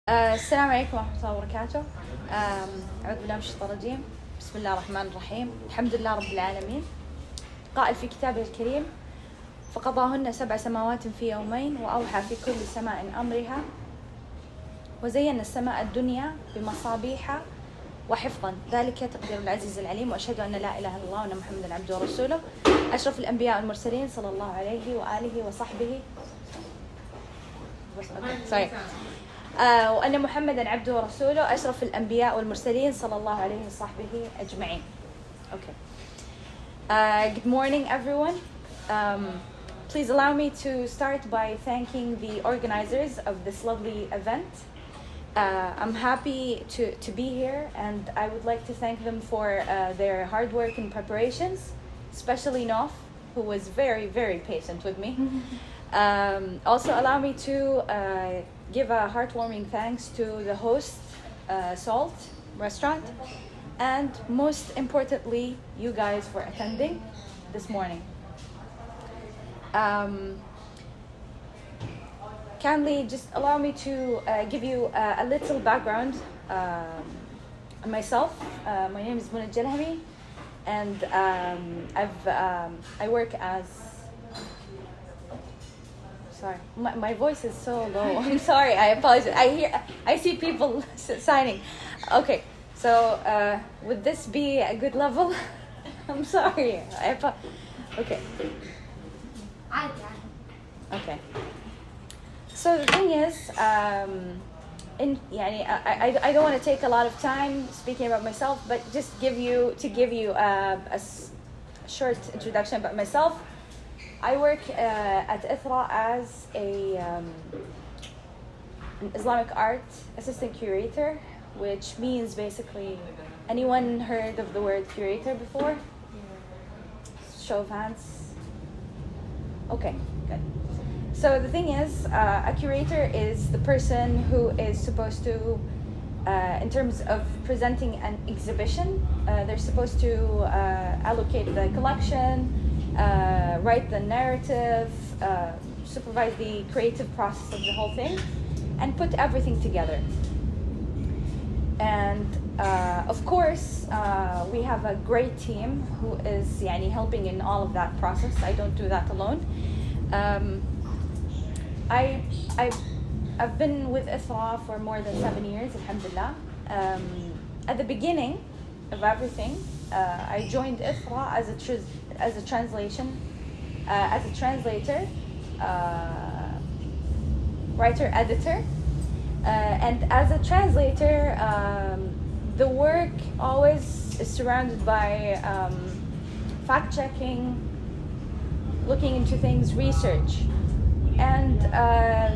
السلام عليكم ورحمة الله وبركاته. أعوذ بالله من الشيطان الرجيم. بسم الله الرحمن الرحيم. الحمد لله رب العالمين. قائل في كتابه الكريم: فقضاهن 7 سماوات في يومين وأوحى في كل سماء أمرها وزينا السماء الدنيا بمصابيح وحفظا ذلك تقدير العزيز العليم. وأشهد أن لا إله إلا الله وأن محمدا عبده ورسوله أشرف الأنبياء والمرسلين صلى الله عليه وآله وصحبه وأن محمدا عبده ورسوله أشرف الأنبياء والمرسلين صلى الله عليه وصحبه أجمعين. Okay. Good morning, everyone. Please allow me to start by thanking the organizers of this lovely event. I'm happy to be here, and I would like to thank them for their hard work and preparations, especially Nof, who was very, very patient with me. Also allow me to give a heartwarming thanks to the host, Salt Restaurant, and most importantly, you guys for attending this morning. Kindly just allow me to give you a little background on myself. My name is AlJalhami, and I work as... Sorry, my voice is so low. I'm sorry, I apologize. I see people signing. Okay, so would this be a good level? I'm sorry. Okay. Okay. So the thing is, I don't want to take a lot of time speaking about myself, but just give you a short introduction about myself. I work at ITRA as an Islamic art assistant curator, which means basically, anyone heard of the word curator before? Show of hands. Okay, good. So the thing is, a curator is the person who is supposed to, in terms of presenting an exhibition, they're supposed to allocate the collection, write the narrative, supervise the creative process of the whole thing, and put everything together. And of course, we have a great team who is helping in all of that process. I don't do that alone. I've been with ISRA for more than 7 years, alhamdulillah. At the beginning of everything, I joined ISRA as a translator, writer, editor, and as a translator, the work always is surrounded by fact-checking, looking into things, research, and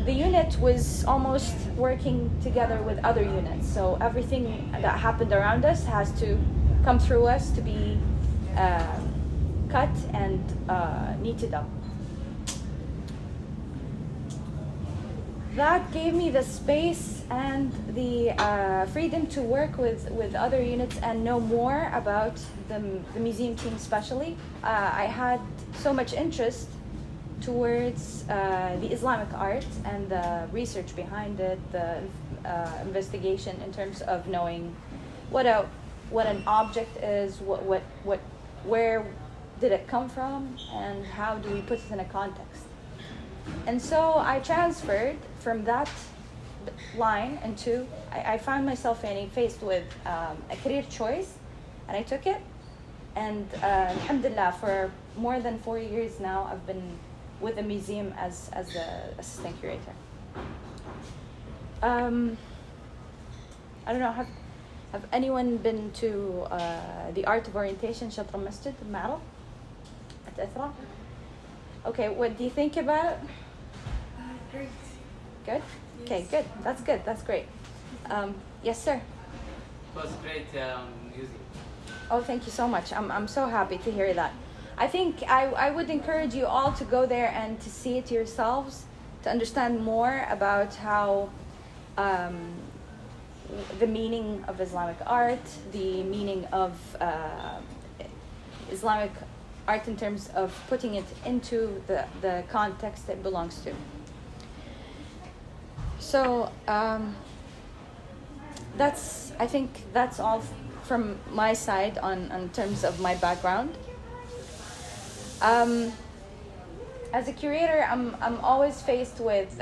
the unit was almost working together with other units, so everything that happened around us has to come through us to be cut and knitted up. That gave me the space and the freedom to work with other units and know more about the museum team especially. I had so much interest towards the Islamic art and the research behind it, the investigation in terms of knowing what an object is, where did it come from, and how do we put it in a context. And so I transferred from that line into, I found myself faced with a career choice, and I took it. And alhamdulillah, for more than 4 years now, I've been with the museum as the assistant curator. I don't know, have anyone been to the Art of Orientation, Shatra Masjid, Ma'arad, at ITRA? Okay, what do you think about it? Great. Good? Yes. Okay, good. That's great. Yes, sir? It was great music. Oh, thank you so much. I'm so happy to hear that. I think I would encourage you all to go there and to see it yourselves, to understand more about how the meaning of Islamic art, the meaning of Islamic art in terms of putting it into the context it belongs to. So I think that's all from my side on terms of my background. As a curator, I'm always faced with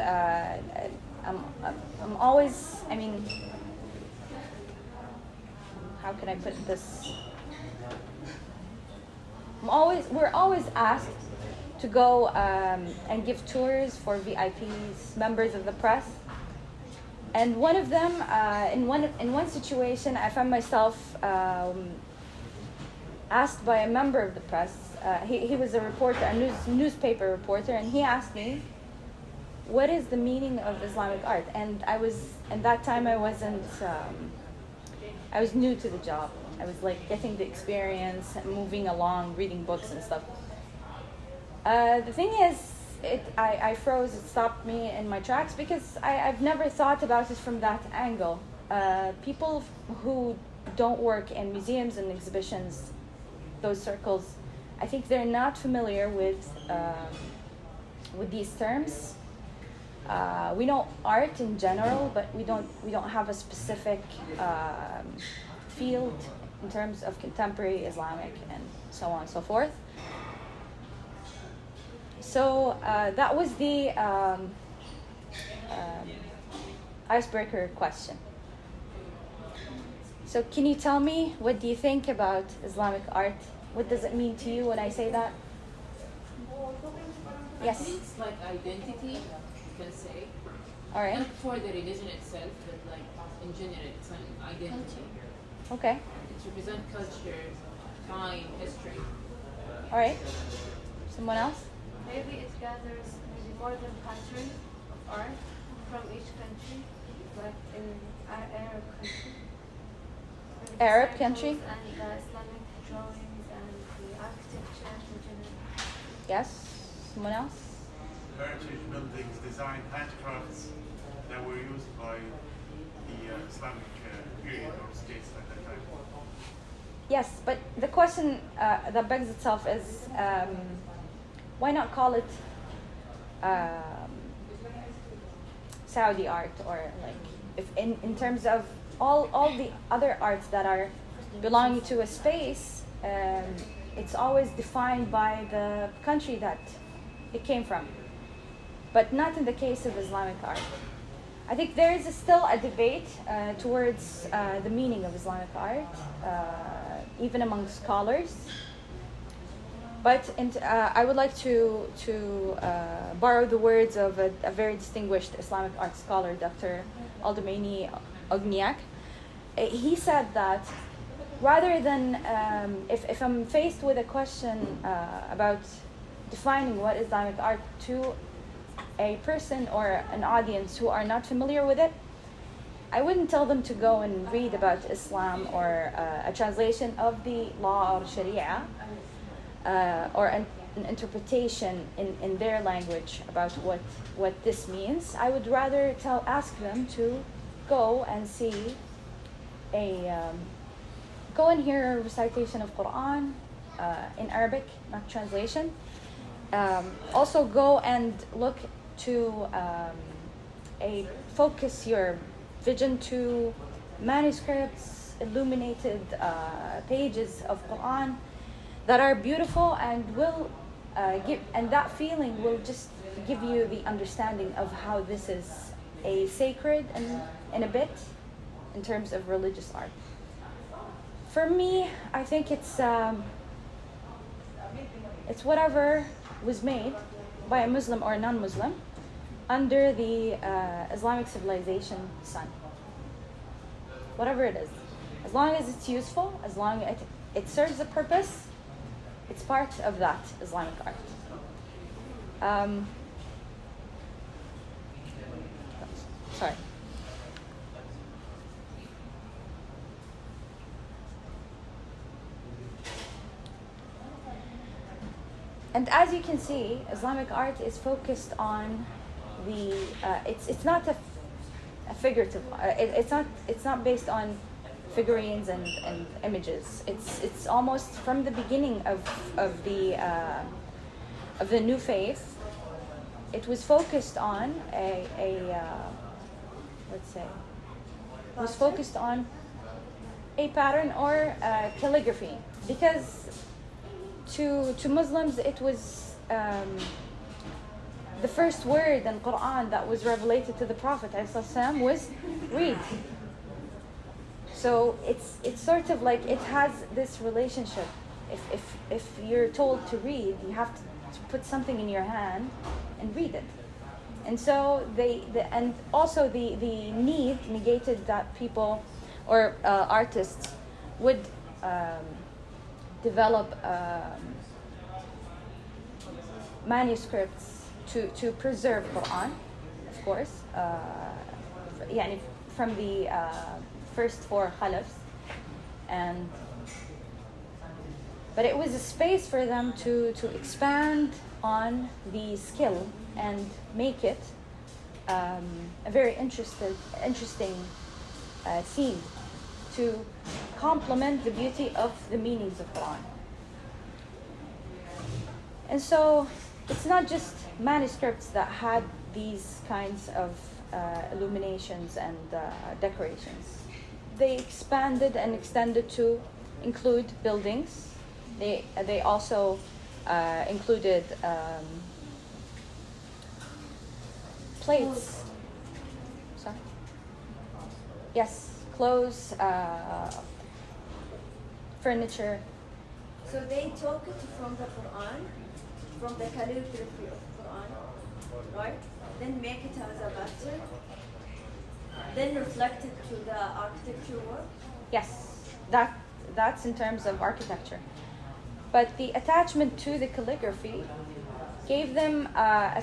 I'm always, I mean, how can I put this? We're always asked to go and give tours for VIPs, members of the press. And one of them, in one situation, I found myself asked by a member of the press. He was a reporter, a newspaper reporter, and he asked me, "What is the meaning of Islamic art?" And at that time, I wasn't. I was new to the job. I was like getting the experience, moving along, reading books and stuff. The thing is, I froze. It stopped me in my tracks because I've never thought about it from that angle. People who don't work in museums and exhibitions, those circles, I think they're not familiar with these terms. We know art in general, but we don't have a specific field in terms of contemporary Islamic and so on and so forth. So that was the icebreaker question. So can you tell me, what do you think about Islamic art? What does it mean to you when I say that? Yes. I think it's like identity, you can say. All right. Not for the religion itself, but like in general, it's an identity. Okay. It represents culture, time, history. All right. Someone else? Maybe it gathers maybe more than 100 of art from each country, like in Arab country. Maybe Arab the country? circles and the Islamic drawings and the architecture in general. Yes. Someone else? Heritage buildings, design, handicrafts that were used by the Islamic period or states at that time. Yes, but the question that begs itself is, why not call it Saudi art, or like, if in terms of all the other arts that are belonging to a space, it's always defined by the country that it came from, but not in the case of Islamic art. I think there is still a debate towards the meaning of Islamic art, even among scholars. But I would like to borrow the words of a very distinguished Islamic art scholar, Dr. AlJalhami. He said that rather than, if I'm faced with a question about defining what Islamic art to a person or an audience who are not familiar with it, I wouldn't tell them to go and read about Islam or a translation of the law or Sharia, or an interpretation in their language about what this means. I would rather ask them to go and see go and hear a recitation of Quran in Arabic, not translation. Also go and look to focus your vision to manuscripts, illuminated pages of Quran that are beautiful and will that feeling will just give you the understanding of how this is a sacred and in a bit in terms of religious art. For me, I think it's whatever was made by a Muslim or a non-Muslim under the Islamic civilization sun. Whatever it is, as long as it's useful, as long as it serves a purpose, it's part of that Islamic art. Sorry. And as you can see, Islamic art is focused on the. It's not a figurative. It's not based on figurines and images. It's almost from the beginning of the new faith. It was focused on let's say was focused on a pattern or calligraphy, because to Muslims it was the first word in Quran that was revelated to the Prophet ﷺ was read. So it's sort of like it has this relationship. If you're told to read, you have to put something in your hand and read it. And so and also the need negated that people or artists would develop manuscripts to preserve Quran, of course, يعني from the first four khalifs, but it was a space for them to expand on the skill and make it a very interesting scene to complement the beauty of the meanings of Quran. And so it's not just manuscripts that had these kinds of illuminations and decorations. They expanded and extended to include buildings. They also included plates. Sorry. Yes, clothes, furniture. So they took it from the Quran, from the calligraphy of Quran, right? Then make it as a pattern, then reflect it to the architecture work. Yes, that's in terms of architecture. But the attachment to the calligraphy gave them a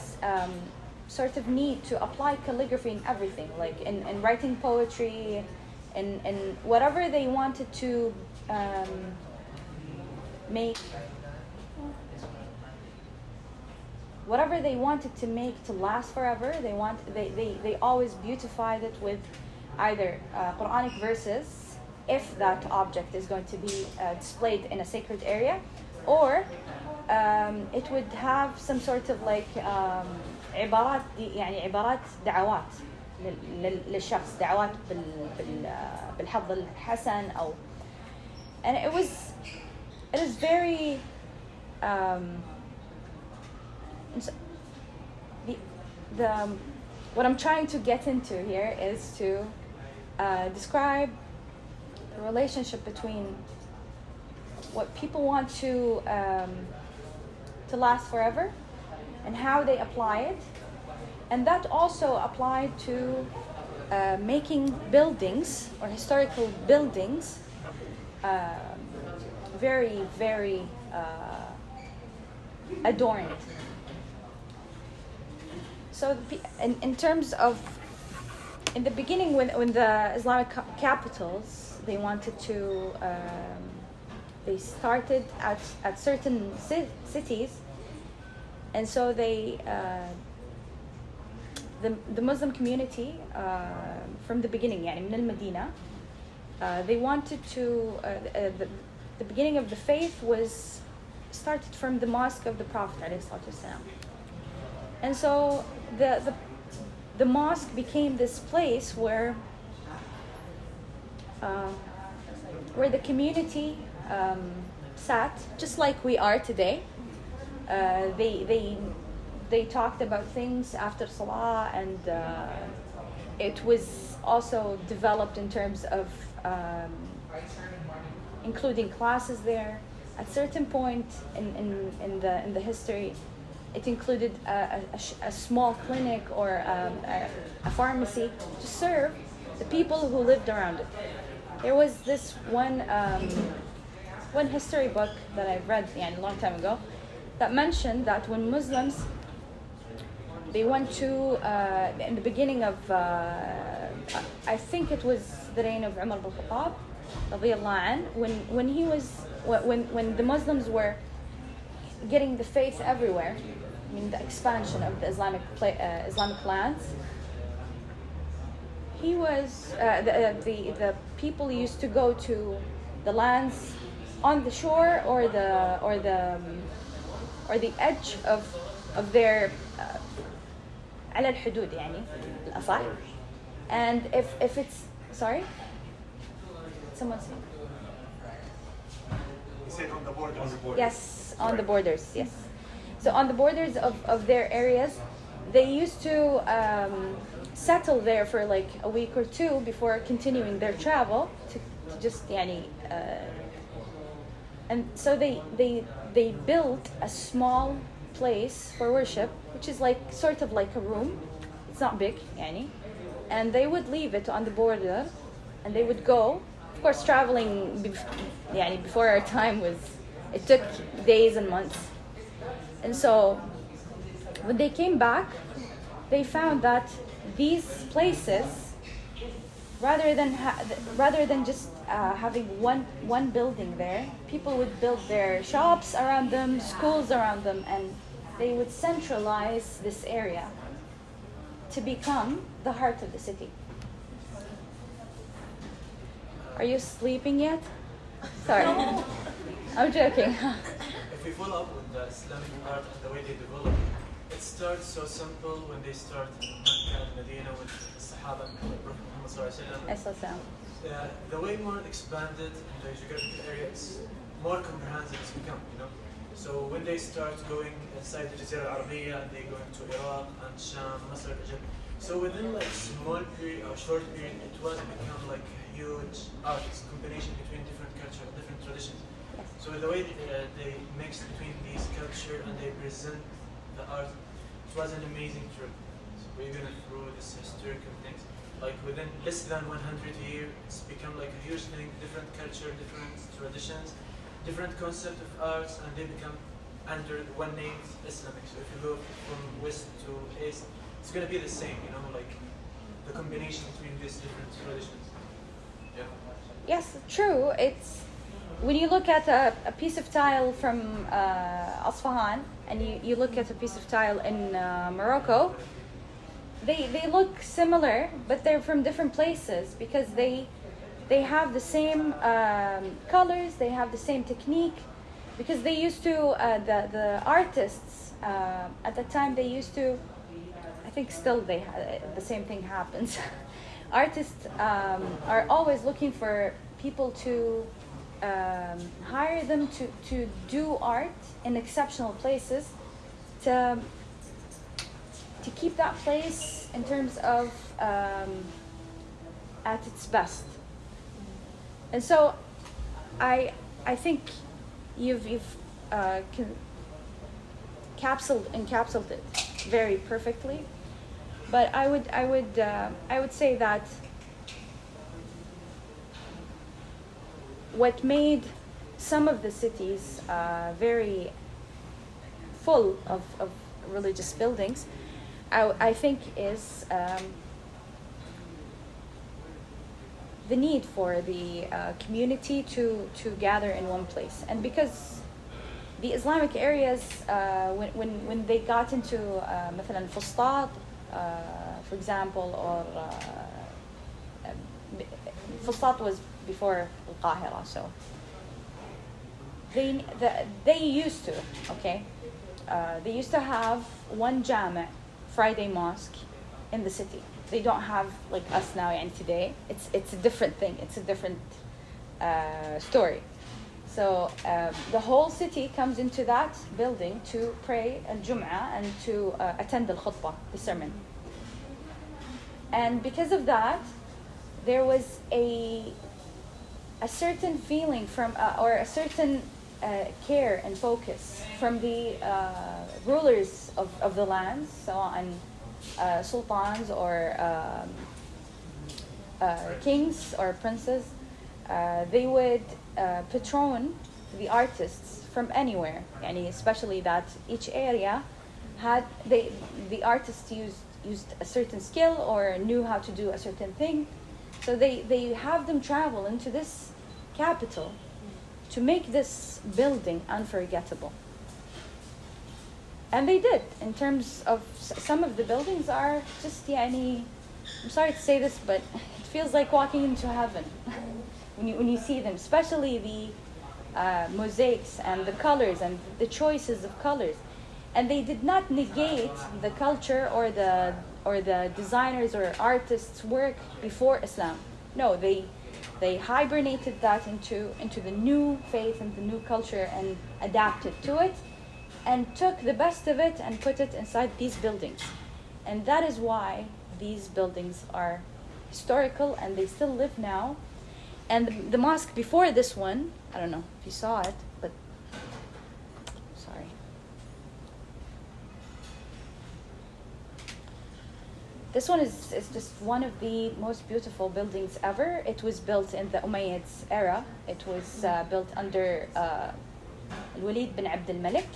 sort of need to apply calligraphy in everything, like in writing poetry, in whatever they wanted to make. Whatever they wanted to make to last forever, they always beautified it with either Quranic verses, if that object is going to be displayed in a sacred area, or it would have some sort of like عبارات دعوات للشخص، دعوات بالحظ الحسن أو. And it is very what I'm trying to get into here is to describe the relationship between what people want to last forever and how they apply it, and that also applied to making buildings or historical buildings very, very adorned. So in terms of, in the beginning when the Islamic capitals, they wanted to, they started at certain cities, and so they, the Muslim community from the beginning, يعني من المدينة, they wanted to, the beginning of the faith was started from the mosque of the Prophet ﷺ. And so the mosque became this place where the community sat, just like we are today. They talked about things after Salah, and it was also developed in terms of including classes there. At certain point in the history, it included a small clinic or a pharmacy to serve the people who lived around it. There was this one history book that I've read a long time ago that mentioned that when Muslims, they went to in the beginning of I think it was the reign of Umar ibn Khattab radiyallahu anh, when the Muslims were getting the faith everywhere, I mean the expansion of the Islamic lands, he was the people used to go to the lands on the shore or the edge of their على الحدود يعني الأصح. And if it's Sorry? Someone said? You said on the borders. Yes, on the borders, yes. So on the borders of their areas, they used to settle there for like a week or two before continuing their travel to just and so they built a small place for worship, which is like sort of like a room. It's not big, and they would leave it on the border, and they would go. Of course, traveling, before our time it took days and months, and so when they came back, they found that these places, rather than just having one building there, people would build their shops around them, schools around them, and they would centralize this area to become the heart of the city. Are you sleeping yet? Sorry. No. I'm joking. If we follow up with the Islamic art and the way they develop, it starts so simple when they start in Mecca and Medina with the Sahaba and Prophet Muhammad Sallallahu Alaihi Wasallam. The way more expanded in the geographical area, it's more comprehensive it's become, So when they start going inside the Jazeera Arabiya and they go into Iraq and Sham, Masr, Egypt, so within like small period or short period, it was become like a huge art combination between different culture, different traditions. So the way they mix between these culture and they present the art, it was an amazing trip. So we're going through this historical things. Like within less than 100 years, it's become like a huge thing, different culture, different traditions, different concept of arts, and they become under one name, Islamic. So if you go from west to east, it's going to be the same, like the combination between these different traditions. Yeah. Yes, true. It's when you look at a piece of tile from Asfahan and you look at a piece of tile in Morocco, they look similar, but they're from different places because they have the same colors, they have the same technique, because they used to the artists at the time they used to. I think still the same thing happens. Artists are always looking for people to hire them to do art in exceptional places to keep that place in terms of at its best. And so I think you've encapsulated it very perfectly. But I would say that what made some of the cities very full of religious buildings, I think is the need for the community to gather in one place. And because the Islamic areas, when they got into مثلا Fustat, for example, or Fustat was before Al-Qahira, so they used to, they used to have one jami', Friday mosque, in the city. They don't have like us now and today. It's a different thing. It's a different story. So the whole city comes into that building to pray al-Jum'ah and to attend al-khutbah, the sermon. And because of that, there was a certain feeling from, or a certain care and focus from the rulers of the lands, so on sultans or kings or princes. They would patron the artists from anywhere, especially that each area had the artists used a certain skill or knew how to do a certain thing, so they have them travel into this capital to make this building unforgettable. And they did. In terms of some of the buildings are just I'm sorry to say this, but it feels like walking into heaven when you see them, especially the mosaics and the colors and the choices of colors. And they did not negate the culture or the designers or artists' work before Islam. No, they hibernated that into the new faith and the new culture and adapted to it and took the best of it and put it inside these buildings. And that is why these buildings are historical and they still live now. And the mosque before this one, I don't know if you saw it, but sorry. This one is just one of the most beautiful buildings ever. It was built in the Umayyads era. It was built under Al-Walid bin Abd al-Malik.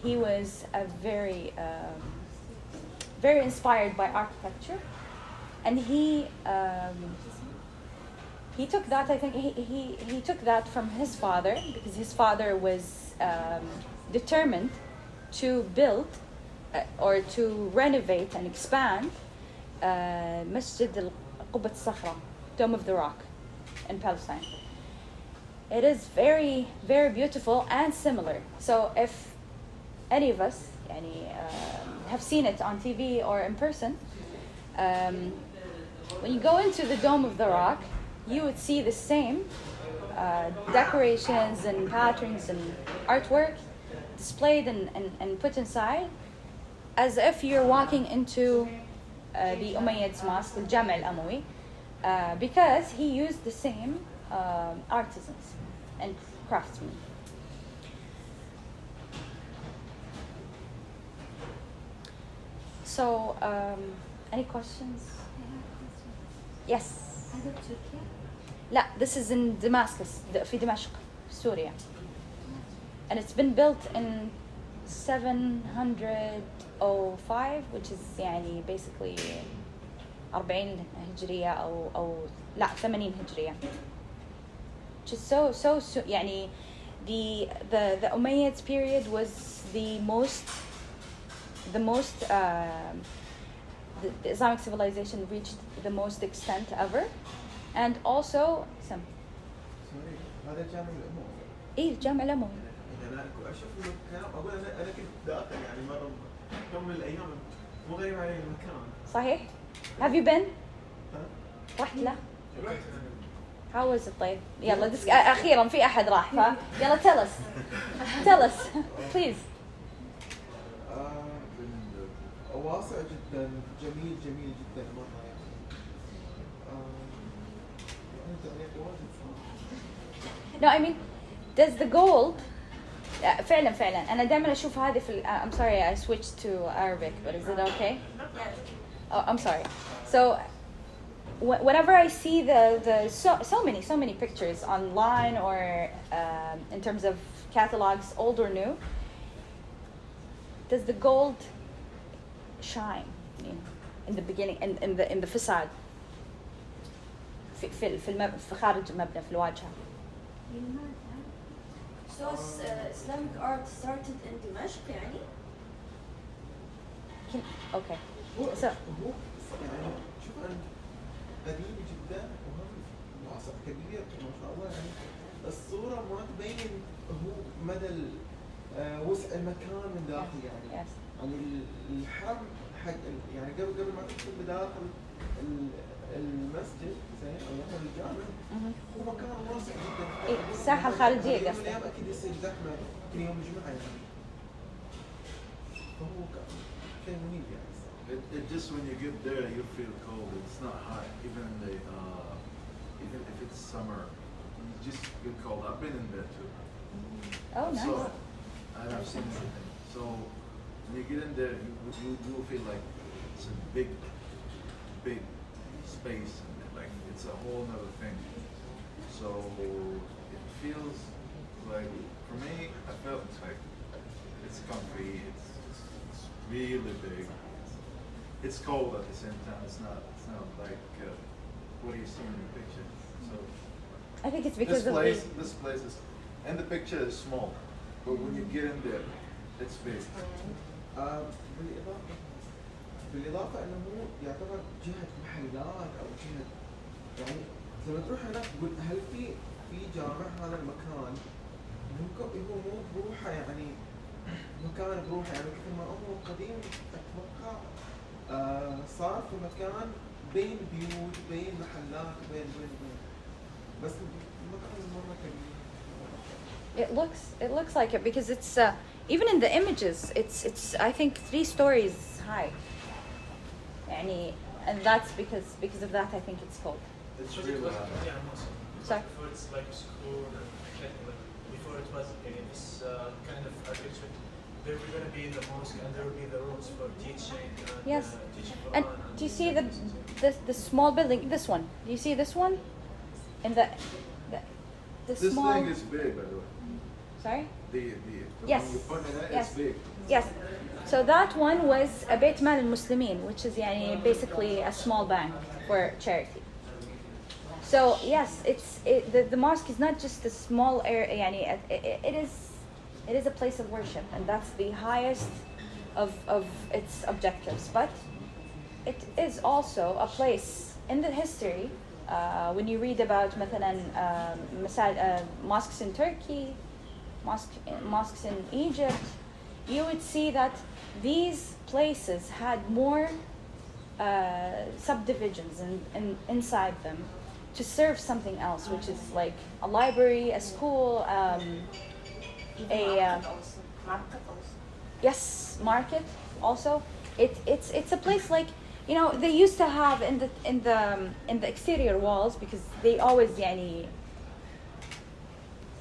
He was a very inspired by architecture, and he took that. I think he took that from his father, because his father was determined to build or to renovate and expand Masjid al-Qubat al-Sakhra, Dome of the Rock, in Palestine. It is very, very beautiful and similar. So if any of us have seen it on TV or in person, when you go into the Dome of the Rock, you would see the same decorations and patterns and artwork displayed and put inside, as if you're walking into the Umayyads Mosque, the Jam' al-Amawi, because he used the same artisans and craftsmen. So, any questions? Yes. هذا بتركيا؟ لا, this is in Damascus, في دمشق, Syria. And it's been built in 705, which is يعني basically 40 هجرية أو لا 80 هجرية. Which is so يعني the Umayyads period was the Islamic civilization reached the most extent ever, and also some. Sorry, هذا جامع الأموي. إيه الجامع الأموي. أنا أشوف المكان أقول أنا كنت داخل يعني مرة يوم من الأيام مو غريب علي المكان. صحيح؟ Have you been؟ ها؟ رحت له؟ رحت. How was it طيب؟ يلا أخيرا في أحد راح يلا tell us please. واسع جدا جميل جدا مرة يعني. No, I mean, does the gold فعلا أنا دائما أشوف هذه في I'm sorry I switched to Arabic, but is it okay? Oh, I'm sorry. So whenever I see the so many pictures online or in terms of catalogs, old or new, does the gold shine in the beginning in the facade في خارج المبنى في الواجهة? So Islamic art started in Dimashq يعني؟ Okay. هو So يعني شوف أنت قديم جدا وهم واسع كبير ما شاء الله يعني الصورة ما تبين هو مدى وسع المكان من داخل يعني. yes. يعني الحرم حق يعني قبل ما تدخل بداخل المسجد زين او يعني الجامع هو مكان واسع جدا. إيه الساحة الخارجية يوم من قصدك. الايام اكيد يصير زحمه كل يوم الجمعه يعني. فهو شيء منيب يعني. It just when you get there you feel cold. It's not hot even if it's summer. You just feel cold. I've been in there too. Oh, nice. So I've seen everything. So when you get in there, you will feel like it's a big space, and like it's a whole nother thing. So it feels like, for me, I felt like it's comfy. It's really big. It's cold at the same time. It's not like what you see in the picture. So I think it's because this place is, and the picture is small, but when you get in there, it's big. بالإضافة إنه هو يعتبر جهة محلات أو جهة يعني لما تروح هناك تقول هل في جامع هذا المكان هو مو بروحه يعني مكان بروحه يعني كثر ما هو قديم أتوقع صار في مكان بين بيوت بين محلات بين بس المكان مرة كبير. It looks like it because it's even in the images it's I think 3 stories high. يعني, and that's because of that I think it's called. It's Because real. it was, yeah, Muslim. Sorry? Before it's like school, before it was this kind of architecture, there were going to be the mosque and there would be the rooms for teaching. And, Yes. teaching And Quran do you see the small building, this one? Do you see this one? In the This small thing is big, by the way. Sorry? The Yes. when you put it in, Yes. it's big. Yes. So that one was a Beit Mal al-Muslimin, which is يعني, basically a small bank for charity. So yes, the mosque is not just a small area. يعني, it is a place of worship, and that's the highest of its objectives. But it is also a place in the history. When you read about مثلا mosques in Turkey, mosques in Egypt, you would see that these places had more subdivisions inside them to serve something else, which is like a library, a school, yes, market also. It's a place like, you know, they used to have in the exterior walls, because they always يعني,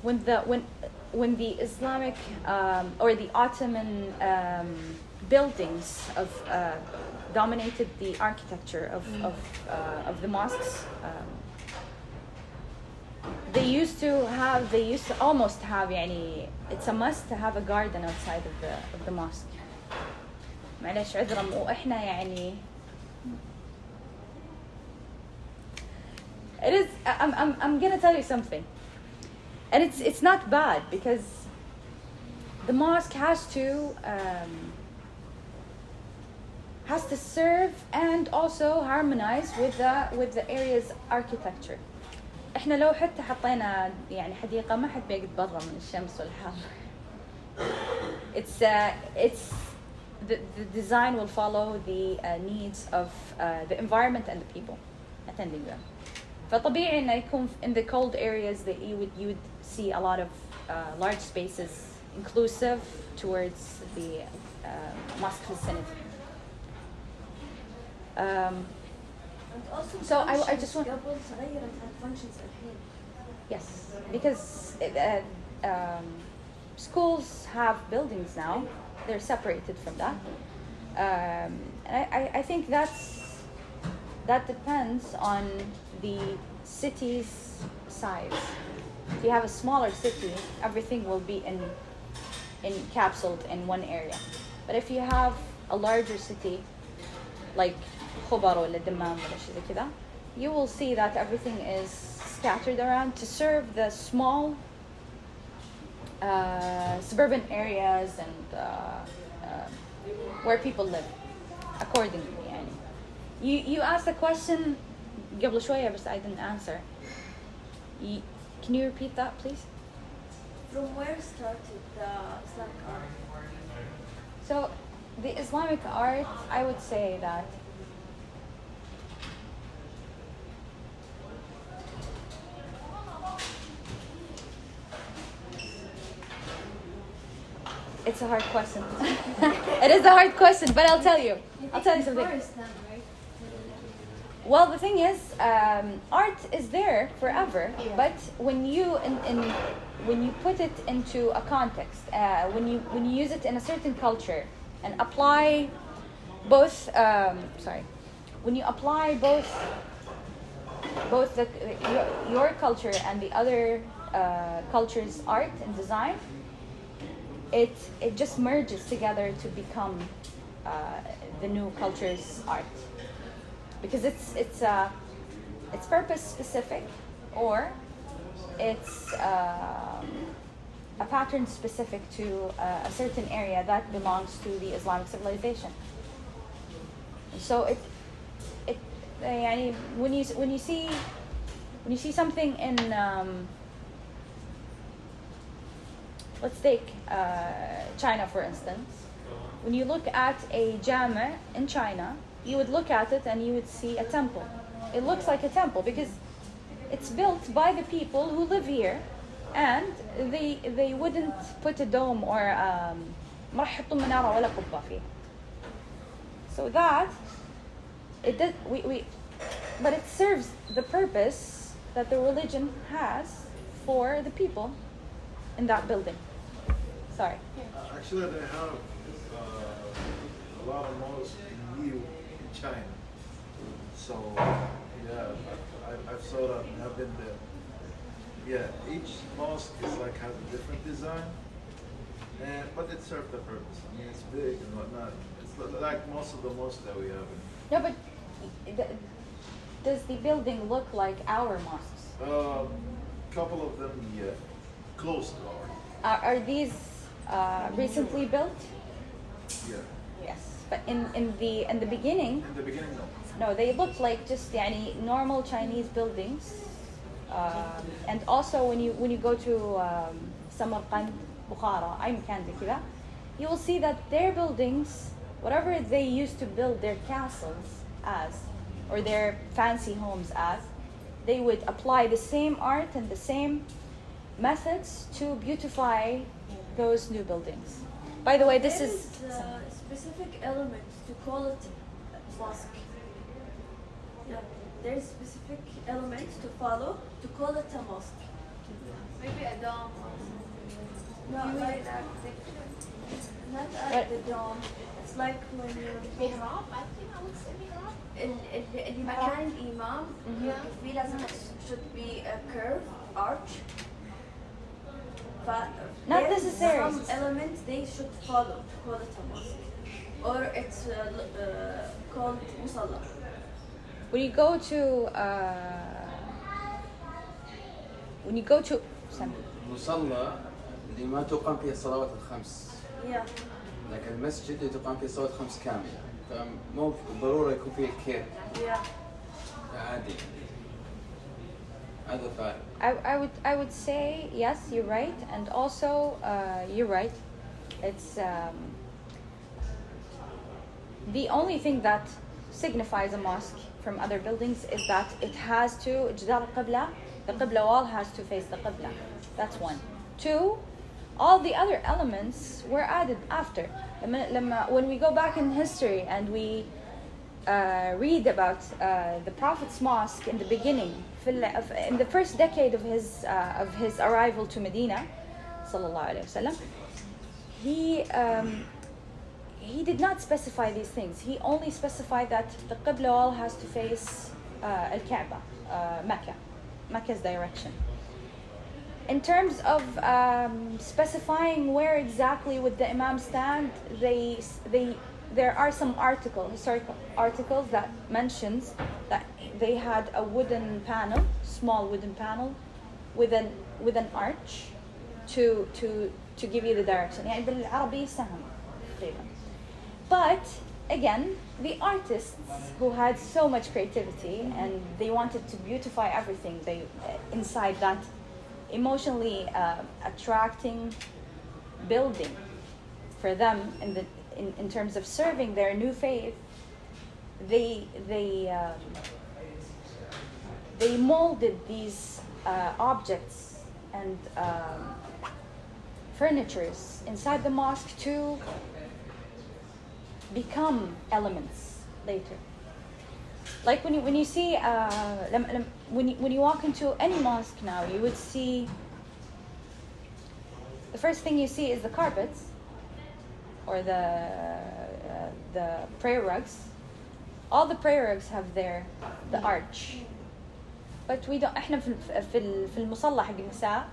when the Islamic or the Ottoman buildings dominated the architecture of the mosques. They used to almost have يعني, it's a must to have a garden outside of the mosque. معلش عذرا وإحنا يعني it is I'm gonna tell you something, and it's not bad, because the mosque has to serve and also harmonize with the area's architecture. احنا لو حتى حطينا يعني حديقة ما حد بيقدر برا من الشمس والحر. It's the design will follow the needs of the environment and the people attending them. فطبيعي إنه يكون in the cold areas that you would see a lot of large spaces inclusive towards the mosque vicinity. And also So I just want. قبل تغيرت functions الحين. Yes, because schools have buildings now. They're separated from that. And I think that depends on the city's size. If you have a smaller city, everything will be encapsulated in one area. But if you have a larger city, like خبر ولا دمام ولا شيء زي كذا, you will see that everything is scattered around to serve the small suburban areas and where people live accordingly. يعني. You asked a question قبل شوية بس I didn't answer. Can you repeat that, please? From where started the Islamic art? So the Islamic art, I would say that it's a hard question. It is a hard question, but I'll tell you something. Islam, right? Well, the thing is, art is there forever, but when you when you put it into a context, when you use it in a certain culture and apply both, when you apply both your culture and the other culture's art and design, it just merges together to become the new culture's art. Because it's purpose specific, or it's a pattern specific to a certain area that belongs to the Islamic civilization. So يعني when you see something in let's take China for instance. when you look at a jama in China, you would look at it and you would see a temple. It looks like a temple because it's built by the people who live here, and they wouldn't put a dome or ما راح يحطوا منارة ولا قبة فيه. So that it does but it serves the purpose that the religion has for the people in that building. Sorry. Actually, they have a lot of mosques in China. So yeah, I've saw that. I've been there. Yeah, each mosque is like has a different design, but it serves the purpose. I mean, it's big and whatnot. It's like most of the mosques that we have. No, but does the building look like our mosques? Couple of them, yeah, close to ours. Are these recently built? Yeah. Yes, but in the beginning. In the beginning, no. No, they look like just normal Chinese buildings. And also when you go to Samarkand, Bukhara, أي مكان زي كذا, you will see that their buildings, whatever they used to build their castles as, or their fancy homes as, they would apply the same art and the same methods to beautify those new buildings. By the way, this There is specific elements to call it mosque. Yeah, there's specific elements to follow to call it a mosque. Maybe a dome or No, something. like not at the dome. It's like when you Mihrab, I think I would say mihrab. المكان الإمام فيه لازم should be a curve arch. Not There's necessary. Some elements they should follow to call it a mosque, or it's called musalla. when you go to مصلى اللي ما تقام فيه الصلوات الخمس. Yeah. لكن المسجد اللي تقام فيه الصلوات الخمس كاملة. فمو ضروري يكون فيه كير. Yeah. عادي. هذا فارق. I would say yes, you're right, and also you're right. It's the only thing that signifies a mosque from other buildings is that it has to جدار القبلة, the Qibla wall has to face the Qibla. That's one. Two, all the other elements were added after. When we go back in history and we read about the Prophet's mosque in the beginning, in the first decade of his arrival to Medina, sallallahu alaihi wasallam, he did not specify these things. He only specified that the Qibla wall has to face Al-Kaaba, Mecca's direction. In terms of specifying where exactly would the Imam stand, there are some historical articles that mentions that they had a wooden panel, small wooden panel, with an arch to give you the direction. يعني بالعربي سهم تقريبا. But again, the artists who had so much creativity and they wanted to beautify everything, they inside that emotionally attracting building for them in terms of serving their new faith, they molded these objects and furnitures inside the mosque to become elements later. Like when you see when you walk into any mosque now, you would see the first thing you see is the carpets or the prayer rugs. All the prayer rugs have the arch, but we don't. إحنا في المصلى حق النساء,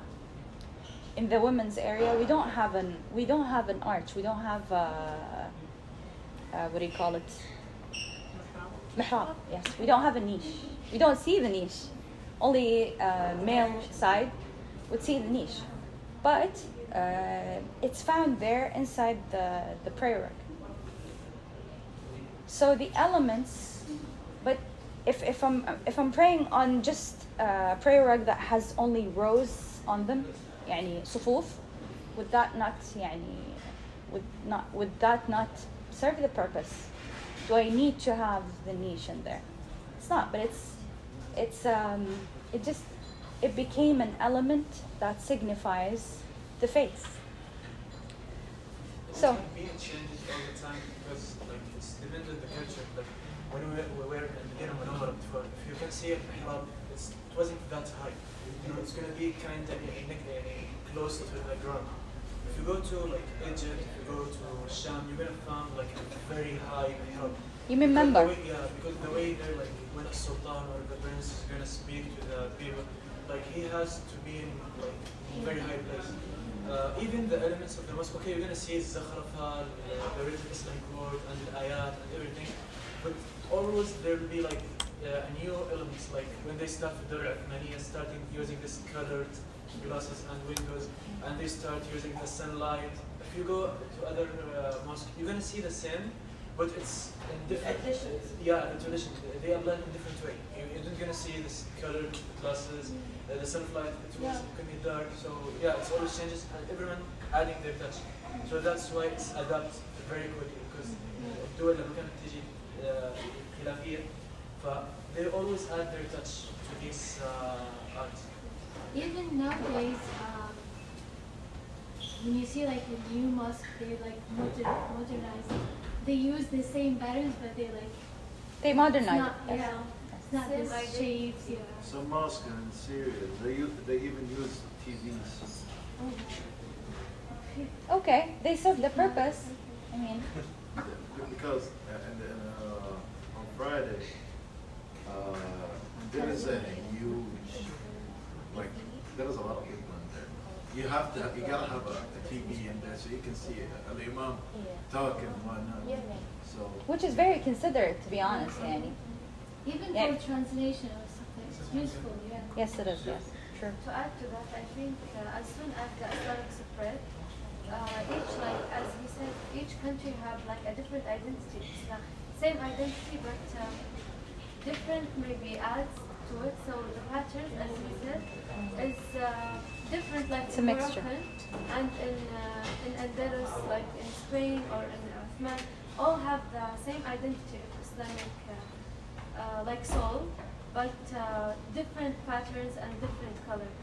in the women's area, we don't have an arch. We don't have what do you call it? Mihrab. Yes, we don't have a niche. We don't see the niche. Only male side would see the niche, but it's found there inside the prayer rug. So the elements, but if I'm praying on just a prayer rug that has only rows on them, يعني صفوف, would that not يعني would that not serve the purpose? Do I need to have the niche in there? It's not, but it became an element that signifies the faith. So being changes all the time because like it's dependent on the culture. Like when we were in the Medina Munawwara before, if you can see it, it wasn't that high. You know, it's gonna be kind of close to the ground. If you go to like Egypt, if you go to Sham, you're gonna find like a very high mihrab. you remember? Because the way they're like when a sultan or the prince is gonna speak to the people, like he has to be in like very high place. Even the elements of the mosque, okay, you're gonna see Zakhrafa, the written Islamic word and the ayat and everything, but always there will be like a new elements, like when they start with the Uthmaniyya, starting using this colored glasses and windows, and they start using the sunlight. If you go to other mosques, you're gonna see the same, but it's in different. Yeah, the tradition. They are learned in a different way. You're not gonna see this colored glasses. The sunlight, it can be dark. So yeah, it's always changes, and everyone adding their touch. So that's why it's adapts very quickly because الدول لما كانت تيجي خلافية, they always add their touch to these art. Even nowadays, when you see like a new mosque, they like modernize it. They use the same patterns, but they modernize it. Yeah, it's not the shapes. Yeah. Some mosques in Syria, they even use TVs. Okay, they serve the purpose. I mean, because on Friday there is a huge, like there is a lot of people in there. You gotta have a TV in there so you can see an imam talking and whatnot. So which is very considerate, to be honest, Annie. Even for translation or something, it's useful. Yeah. Yes, it is. Yes, sure. To add to that, I think as soon as the Islamic spread, each, like as he said, each country have like a different identity. It's not same identity, but different maybe adds to it. So the pattern, as he said, is different. Like it's a in mixture. Moroccan and in Andalus, like in Spain or in Uthman, all have the same identity of Islamic, like soul, but different patterns and different colors.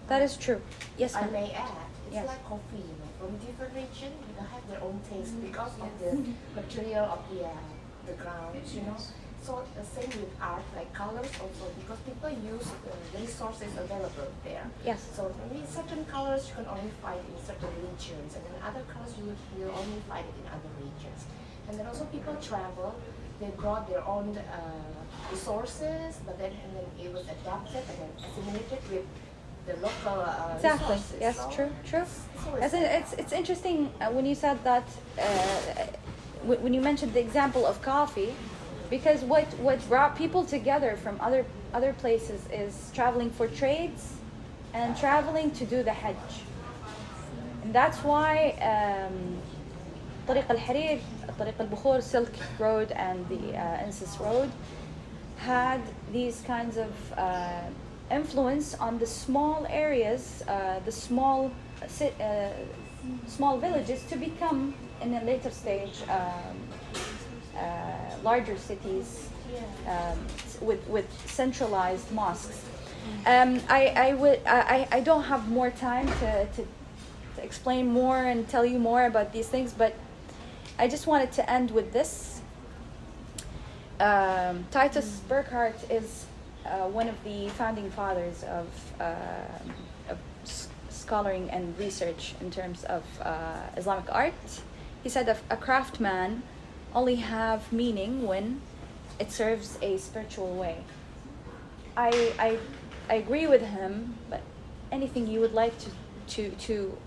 That is true. Yes, I ma'am. may add, it's Yes. like coffee, you know, from different region, have their own taste because of the material of the grounds, you know. So the same with art, like colors also, because people use the resources available there. Yes. So maybe certain colors you can only find in certain regions, and then other colors you will only find it in other regions. And then also people travel, they brought their own resources, but then it was adapted and then assimilated with the local Exactly. resources. Yes, So true. It's interesting when you said that when you mentioned the example of coffee, because what brought people together from other places is traveling for trades and traveling to do the Hajj, and that's why طريق الحرير, طريق البخور, Silk Road, and the Insis Road had these kinds of influence on the small areas, the small villages, to become in a later stage larger cities with centralized mosques. I don't have more time to explain more and tell you more about these things, but I just wanted to end with this. Titus Burckhardt is one of the founding fathers of scholaring and research in terms of Islamic art. He said a craftsman only have meaning when it serves a spiritual way. I agree with him, but anything you would like to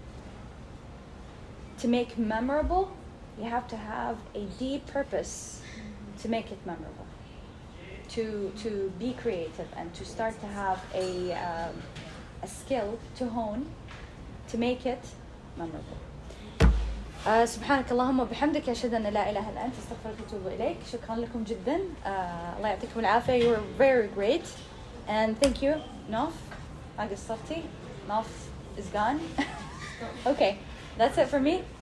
make memorable, you have to have a deep purpose to make it memorable. To be creative and to start to have a skill to hone to make it memorable. سبحانك اللهم وبحمدك أشهد أن لا إله إلا أنت أستغفرك وأتوب إليك. شكرا لكم جدا. الله يعطيكم العافية. You were very great, and thank you. Nof, ما قصرتي. Nof is gone. Okay. That's it for me.